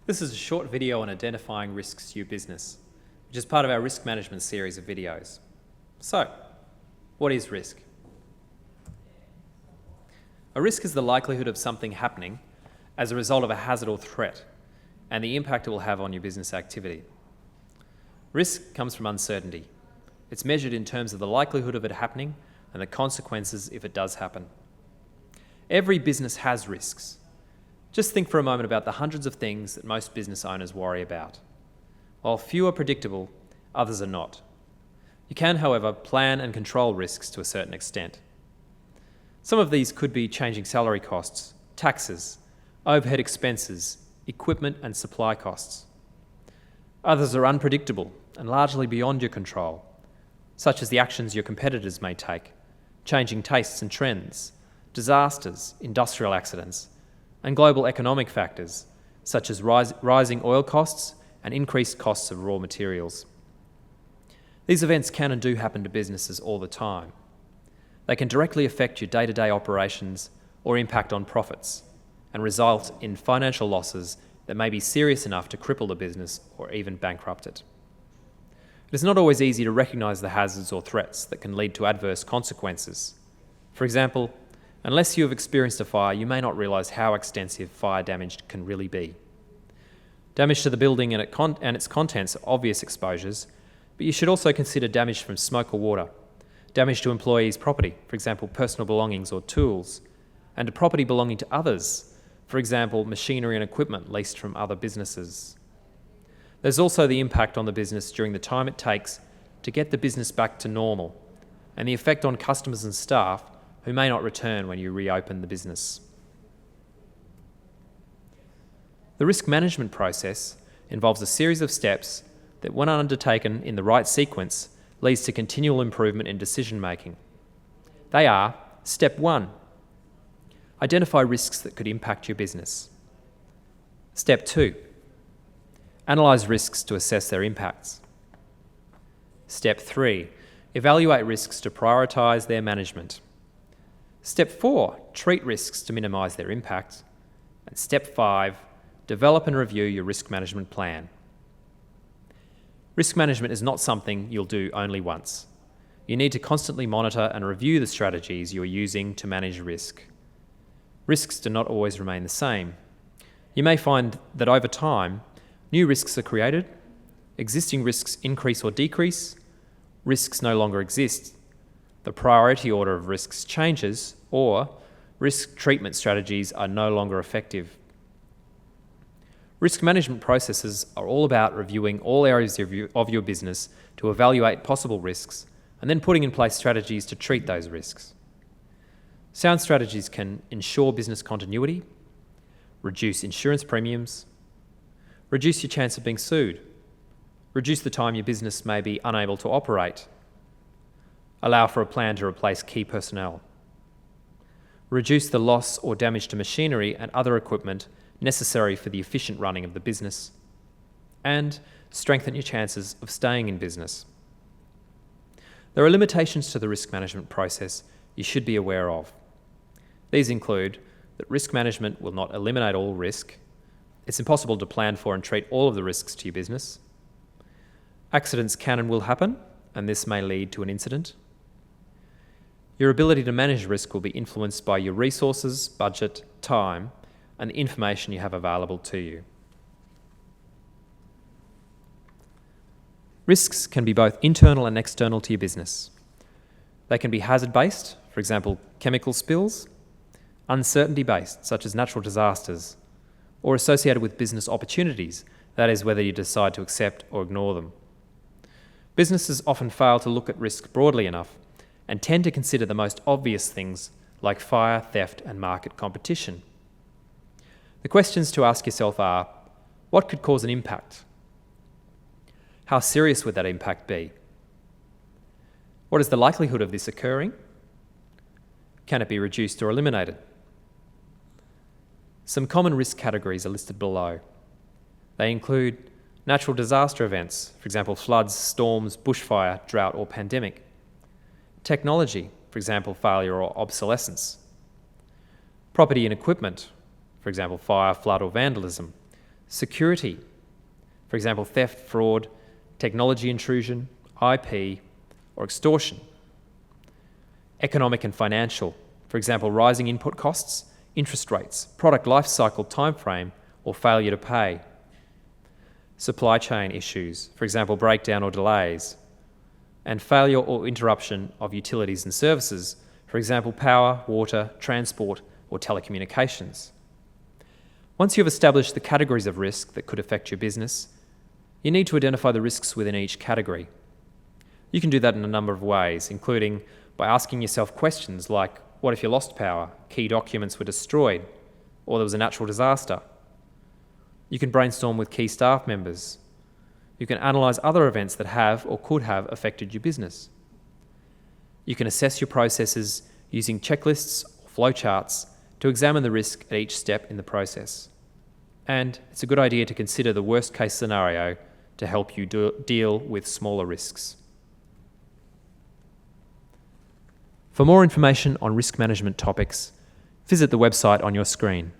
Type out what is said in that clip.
This is a short video on identifying risks to your business, which is part of our risk management series of videos. So, what is risk? A risk is the likelihood of something happening as a result of a hazard or threat, and the impact it will have on your business activity. Risk comes from uncertainty. It's measured in terms of the likelihood of it happening and the consequences if it does happen. Every business has risks. Just think for a moment about the hundreds of things that most business owners worry about. While few are predictable, others are not. You can, however, plan and control risks to a certain extent. Some of these could be changing salary costs, taxes, overhead expenses, equipment and supply costs. Others are unpredictable and largely beyond your control, such as the actions your competitors may take, changing tastes and trends, disasters, industrial accidents, and global economic factors, such as rising oil costs and increased costs of raw materials. These events can and do happen to businesses all the time. They can directly affect your day-to-day operations or impact on profits, and result in financial losses that may be serious enough to cripple the business or even bankrupt it. It is not always easy to recognise the hazards or threats that can lead to adverse consequences. For example, unless you have experienced a fire, you may not realise how extensive fire damage can really be. Damage to the building and its contents are obvious exposures, but you should also consider damage from smoke or water, damage to employees' property, for example, personal belongings or tools, and to property belonging to others, for example, machinery and equipment leased from other businesses. There's also the impact on the business during the time it takes to get the business back to normal, and the effect on customers and staff who may not return when you reopen the business. The risk management process involves a series of steps that, when undertaken in the right sequence, leads to continual improvement in decision making. They are: Step 1. Identify risks that could impact your business. Step 2. Analyse risks to assess their impacts. Step 3. Evaluate risks to prioritise their management. Step 4. Treat risks to minimise their impact. And Step 5. Develop and review your risk management plan. Risk management is not something you'll do only once. You need to constantly monitor and review the strategies you're using to manage risk. Risks do not always remain the same. You may find that over time, new risks are created, existing risks increase or decrease, risks no longer exist, the priority order of risks changes, or risk treatment strategies are no longer effective. Risk management processes are all about reviewing all areas of your business to evaluate possible risks and then putting in place strategies to treat those risks. Sound strategies can ensure business continuity, reduce insurance premiums, reduce your chance of being sued, reduce the time your business may be unable to operate, allow for a plan to replace key personnel, reduce the loss or damage to machinery and other equipment necessary for the efficient running of the business, and strengthen your chances of staying in business. There are limitations to the risk management process you should be aware of. These include that risk management will not eliminate all risk. It's impossible to plan for and treat all of the risks to your business. Accidents can and will happen, and this may lead to an incident. Your ability to manage risk will be influenced by your resources, budget, time, and the information you have available to you. Risks can be both internal and external to your business. They can be hazard-based, for example, chemical spills, uncertainty-based, such as natural disasters, or associated with business opportunities, that is, whether you decide to accept or ignore them. Businesses often fail to look at risk broadly enough and tend to consider the most obvious things like fire, theft, and market competition. The questions to ask yourself are: what could cause an impact? How serious would that impact be? What is the likelihood of this occurring? Can it be reduced or eliminated? Some common risk categories are listed below. They include natural disaster events, for example, floods, storms, bushfire, drought, or pandemic. Technology, for example, failure or obsolescence. Property and equipment, for example, fire, flood, or vandalism. Security, for example, theft, fraud, technology intrusion, IP, or extortion. Economic and financial, for example, rising input costs, interest rates, product life cycle timeframe, or failure to pay. Supply chain issues, for example, breakdown or delays. And failure or interruption of utilities and services, for example, power, water, transport, or telecommunications. Once you have established the categories of risk that could affect your business, you need to identify the risks within each category. You can do that in a number of ways, including by asking yourself questions like, what if you lost power, key documents were destroyed, or there was a natural disaster? You can brainstorm with key staff members. You can analyse other events that have or could have affected your business. You can assess your processes using checklists or flowcharts to examine the risk at each step in the process. And it's a good idea to consider the worst case scenario to help you deal with smaller risks. For more information on risk management topics, visit the website on your screen.